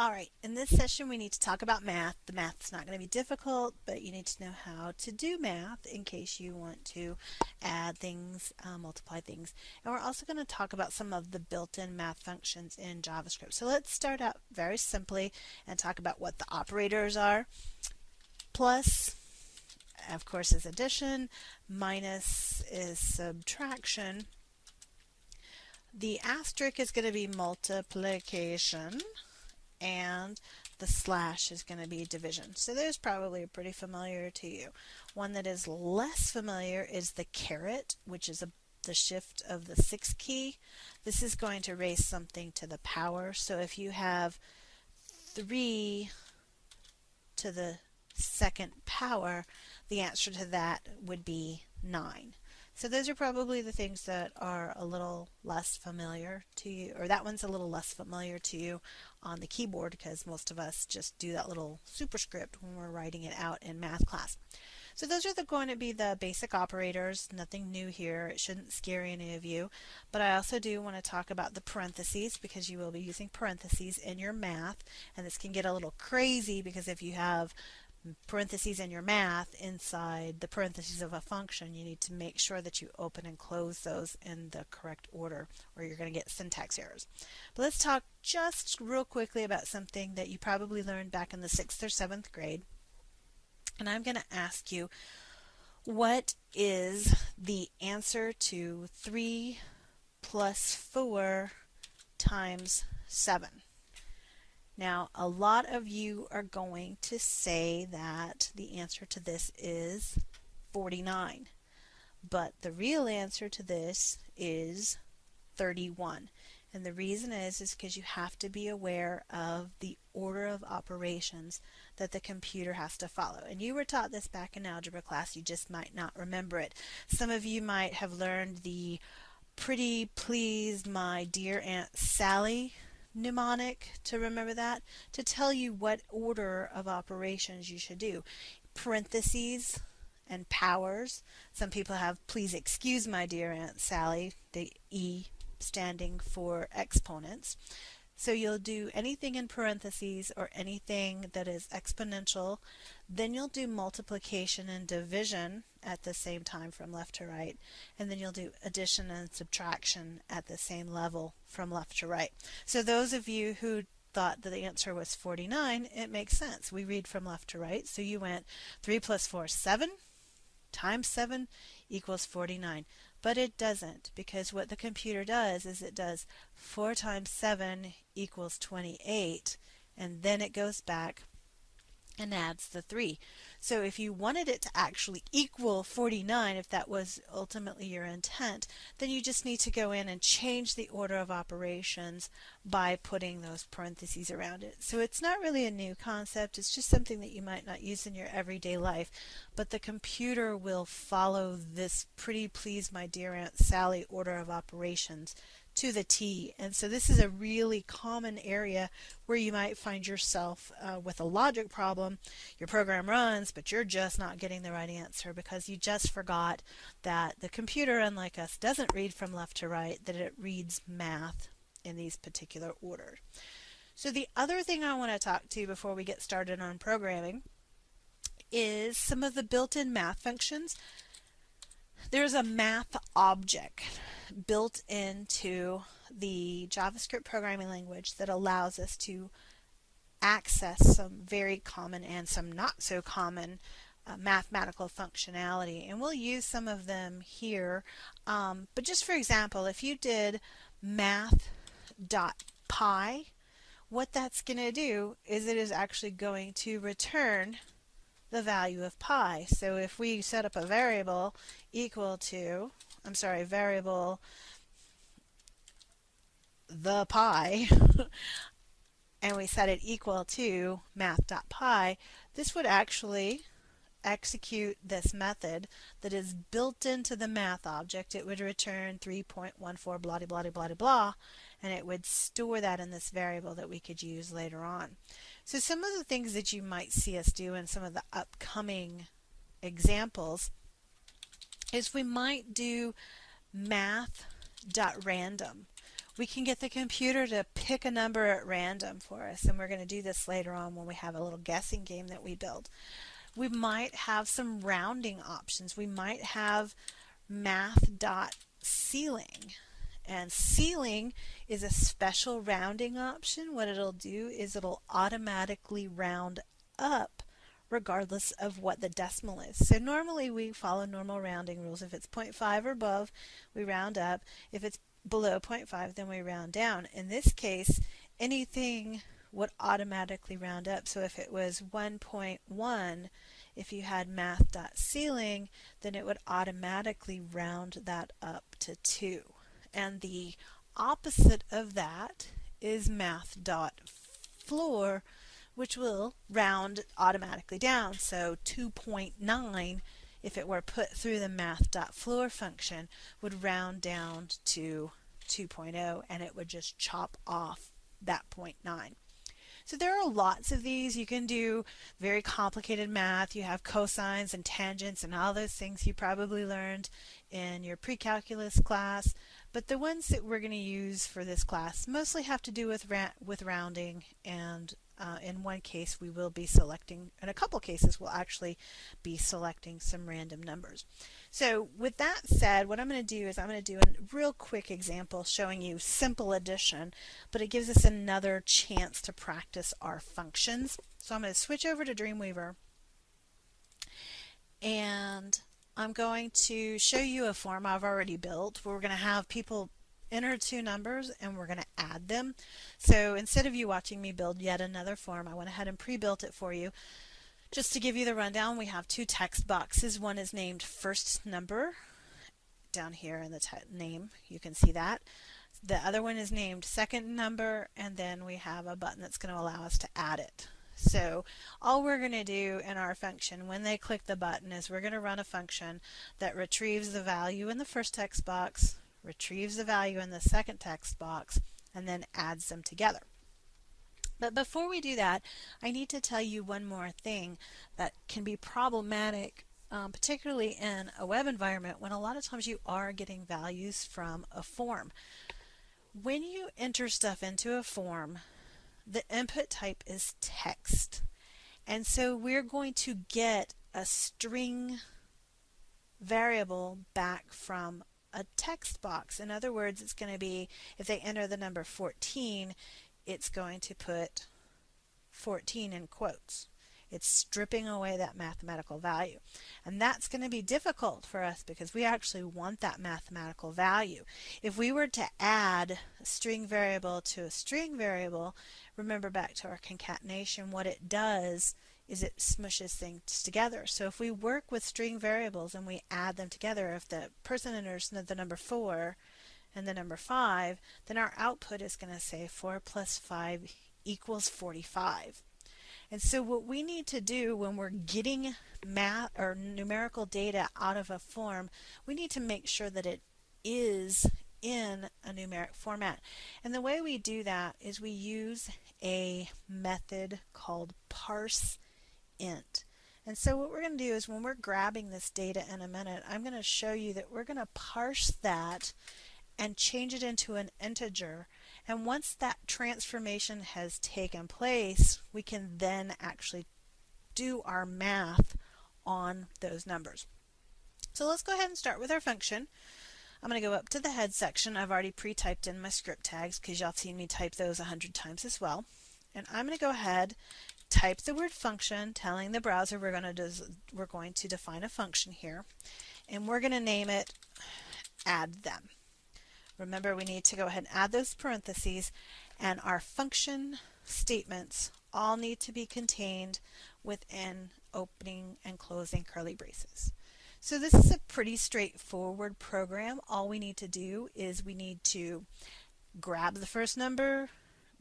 Alright, in this session we need to talk about math. The math's not going to be difficult, but you need to know how to do math in case you want to add things, multiply things. And we're also going to talk about some of the built-in math functions in JavaScript. So let's start out very simply and talk about what the operators are. Plus, of course, is addition. Minus is subtraction. The asterisk is going to be multiplication. And the slash is going to be division. So those probably are pretty familiar to you. One that is less familiar is the caret, which is the shift of the 6 key. This is going to raise something to the power. So if you have 3 to the second power, the answer to that would be 9. So those are probably the things that are a little less familiar to you, or that one's a little less familiar to you on the keyboard because most of us just do that little superscript when we're writing it out in math class. So those are going to be the basic operators, nothing new here. It shouldn't scare any of you. But I also do want to talk about the parentheses because you will be using parentheses in your math, and this can get a little crazy because if you have parentheses in your math inside the parentheses of a function, you need to make sure that you open and close those in the correct order or you're going to get syntax errors. But let's talk just real quickly about something that you probably learned back in the 6th or 7th grade. And I'm going to ask you, what is the answer to 3 plus 4 times 7? Now, a lot of you are going to say that the answer to this is 49. But the real answer to this is 31. And the reason is because you have to be aware of the order of operations that the computer has to follow. And you were taught this back in algebra class, you just might not remember it. Some of you might have learned the pretty please my dear Aunt Sally mnemonic to remember that, to tell you what order of operations you should do. Parentheses and powers. Some people have please excuse my dear Aunt Sally, the E standing for exponents. So you'll do anything in parentheses or anything that is exponential. Then you'll do multiplication and division at the same time from left to right. And then you'll do addition and subtraction at the same level from left to right. So those of you who thought that the answer was 49, it makes sense. We read from left to right. So you went 3 plus 4 is 7 times 7 equals 49. But it doesn't, because what the computer does is it does 4 times 7 equals 28, and then it goes back and adds the 3. So if you wanted it to actually equal 49, if that was ultimately your intent, then you just need to go in and change the order of operations by putting those parentheses around it. So it's not really a new concept, it's just something that you might not use in your everyday life, but the computer will follow this pretty please my dear Aunt Sally order of operations to the T. And so this is a really common area where you might find yourself with a logic problem. Your program runs, but you're just not getting the right answer because you just forgot that the computer, unlike us, doesn't read from left to right, that it reads math in these particular orders. So the other thing I want to talk to before we get started on programming is some of the built-in math functions. There's a math object built into the JavaScript programming language that allows us to access some very common and some not so common mathematical functionality. And we'll use some of them here. But just for example, if you did math.py, what that's going to do is it is actually going to return the value of pi. So if we set up a variable equal to, variable the pi, and we set it equal to math.py, this would actually execute this method that is built into the math object. It would return 3.14 blah blah blah blah blah, and it would store that in this variable that we could use later on. So some of the things that you might see us do in some of the upcoming examples is we might do math.random, We can get the computer to pick a number at random for us, and we're going to do this later on when we have a little guessing game that we build. We might have some rounding options. We might have math dot ceiling. And ceiling is a special rounding option. What it'll do is it'll automatically round up regardless of what the decimal is. So normally we follow normal rounding rules. If it's 0.5 or above, we round up. If it's below 0.5, then we round down. In this case, anything would automatically round up. So if it was 1.1, if you had math.ceiling, then it would automatically round that up to 2. And the opposite of that is math.floor, which will round automatically down. So 2.9, if it were put through the math.floor function, would round down to 2.0, and it would just chop off that 0.9. So there are lots of these. You can do very complicated math. You have cosines and tangents and all those things you probably learned in your pre-calculus class. But the ones that we're going to use for this class mostly have to do with rounding, and in one case we will be selecting, in a couple cases we'll actually be selecting some random numbers. So with that said, what I'm going to do is I'm going to do a real quick example showing you simple addition, but it gives us another chance to practice our functions. So I'm going to switch over to Dreamweaver, and I'm going to show you a form I've already built where we're going to have people enter two numbers and we're going to add them. So instead of you watching me build yet another form, I went ahead and pre-built it for you. Just to give you the rundown, we have two text boxes. One is named first number down here in the name. You can see that. The other one is named second number, and then we have a button that's going to allow us to add it. So all we're going to do in our function when they click the button is we're going to run a function that retrieves the value in the first text box, retrieves the value in the second text box, and then adds them together. But before we do that, I need to tell you one more thing that can be problematic, particularly in a web environment when a lot of times you are getting values from a form. When you enter stuff into a form, the input type is text. And so we're going to get a string variable back from a text box. In other words, it's going to be, if they enter the number 14, it's going to put 14 in quotes. It's stripping away that mathematical value. And that's going to be difficult for us because we actually want that mathematical value. If we were to add a string variable to a string variable, remember back to our concatenation, what it does is it smushes things together. So if we work with string variables and we add them together, if the person enters the number 4 and the number 5, then our output is going to say 4 plus 5 equals 45. And so what we need to do when we're getting math or numerical data out of a form, we need to make sure that it is in a numeric format. And the way we do that is we use a method called parseInt. And so what we're going to do is when we're grabbing this data in a minute, I'm going to show you that we're going to parse that and change it into an integer. And once that transformation has taken place, we can then actually do our math on those numbers. So let's go ahead and start with our function. I'm going to go up to the head section. I've already pre-typed in my script tags because y'all have seen me type those 100 times as well. And I'm going to go ahead, type the word function, telling the browser we're going to define a function here. And we're going to name it add them. Remember, we need to go ahead and add those parentheses, and our function statements all need to be contained within opening and closing curly braces. So this is a pretty straightforward program. All we need to do is we need to grab the first number,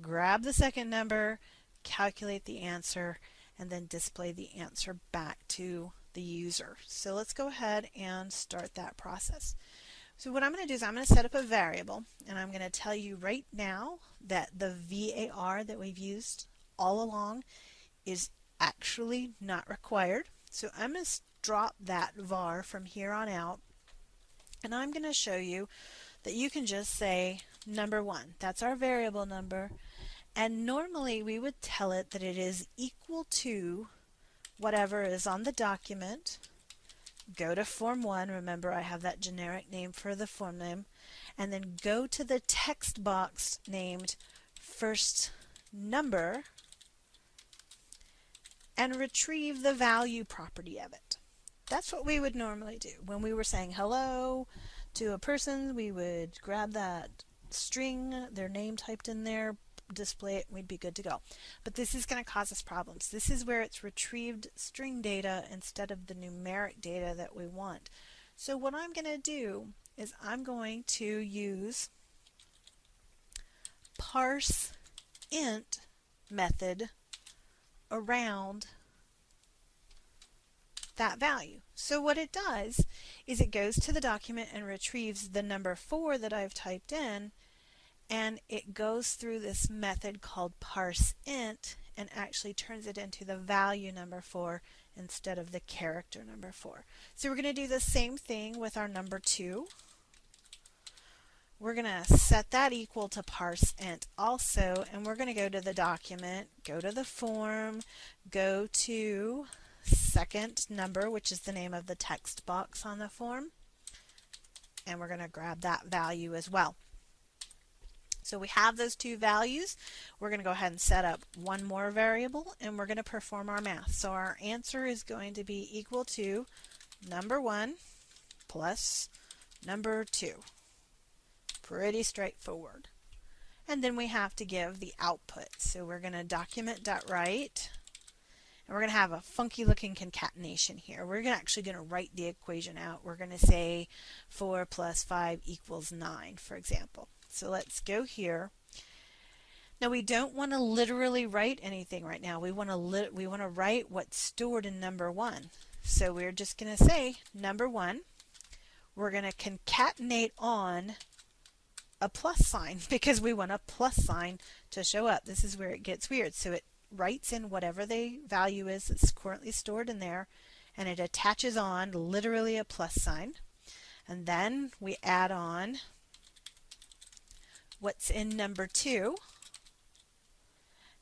grab the second number, calculate the answer, and then display the answer back to the user. So let's go ahead and start that process. So what I'm going to do is I'm going to set up a variable, and I'm going to tell you right now that the VAR that we've used all along is actually not required. So I'm going to drop that var from here on out, and I'm going to show you that you can just say number 1. That's our variable number. And normally we would tell it that it is equal to whatever is on the document. Go to form 1. Remember, I have that generic name for the form name. And then go to the text box named first number and retrieve the value property of it. That's what we would normally do. When we were saying hello to a person, we would grab that string, their name typed in there, display it, and we'd be good to go. But this is going to cause us problems. This is where it's retrieved string data instead of the numeric data that we want. So what I'm going to do is I'm going to use parse int method around that value. So what it does is it goes to the document and retrieves the number 4 that I've typed in, and it goes through this method called parse int and actually turns it into the value number 4 instead of the character number 4. So we're going to do the same thing with our number 2. We're going to set that equal to parse int also, and we're going to go to the document, go to the form, go to second number, which is the name of the text box on the form, and we're going to grab that value as well. So we have those two values. We're going to go ahead and set up one more variable, and we're going to perform our math. So our answer is going to be equal to number 1 plus number 2. Pretty straightforward. And then we have to give the output. So we're going to document.write, and we're going to have a funky looking concatenation here. We're actually going to write the equation out. We're going to say 4 plus 5 equals 9, for example. So let's go here. Now we don't want to literally write anything right now. We want to write what's stored in number 1. So we're just going to say number 1. We're going to concatenate on a plus sign because we want a plus sign to show up. This is where it gets weird. So it writes in whatever the value is that's currently stored in there, and it attaches on literally a plus sign. And then we add on what's in number 2,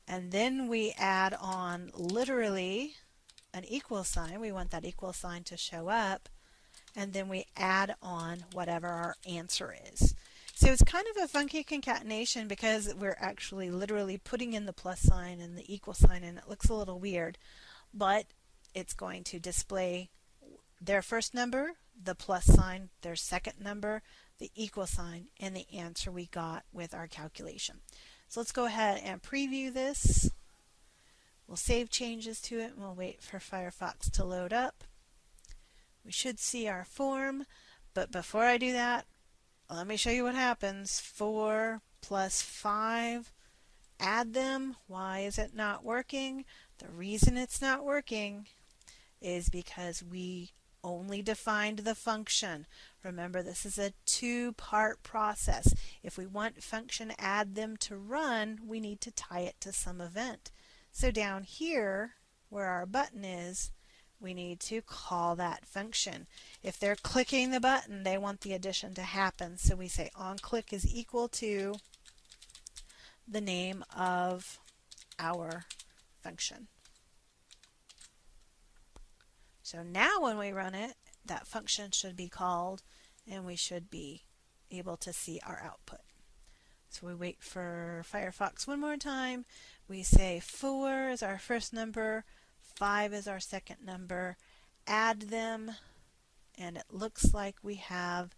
and then we add on literally an equal sign. We want that equal sign to show up, and then we add on whatever our answer is. So it's kind of a funky concatenation because we're actually literally putting in the plus sign and the equal sign, and it looks a little weird, but it's going to display their first number, the plus sign, their second number, the equal sign, and the answer we got with our calculation. So let's go ahead and preview this. We'll save changes to it, and we'll wait for Firefox to load up. We should see our form, but before I do that, let me show you what happens. 4 plus 5, add them. Why is it not working? The reason it's not working is because we only defined the function. Remember, this is a two-part process. If we want function add them to run, we need to tie it to some event. So down here, where our button is, we need to call that function. If they're clicking the button, they want the addition to happen. So we say onClick is equal to the name of our function. So now when we run it, that function should be called, and we should be able to see our output. So we wait for Firefox one more time. We say 4 is our first number, 5 is our second number, add them, and it looks like we have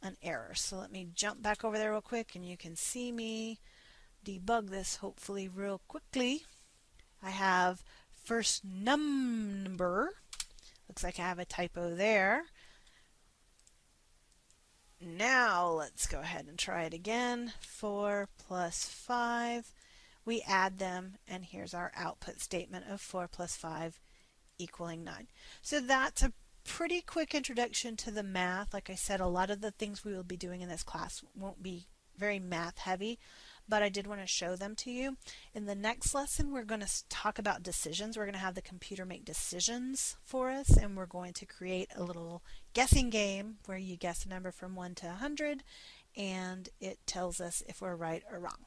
an error. So let me jump back over there real quick, and you can see me debug this hopefully real quickly. I have first number. Looks like I have a typo there. Now let's go ahead and try it again. 4 plus 5. We add them, and here's our output statement of 4 plus 5 equaling 9. So that's a pretty quick introduction to the math. Like I said, a lot of the things we will be doing in this class won't be very math heavy, but I did want to show them to you. In the next lesson, we're going to talk about decisions. We're going to have the computer make decisions for us, and we're going to create a little guessing game where you guess a number from 1 to 100, and it tells us if we're right or wrong.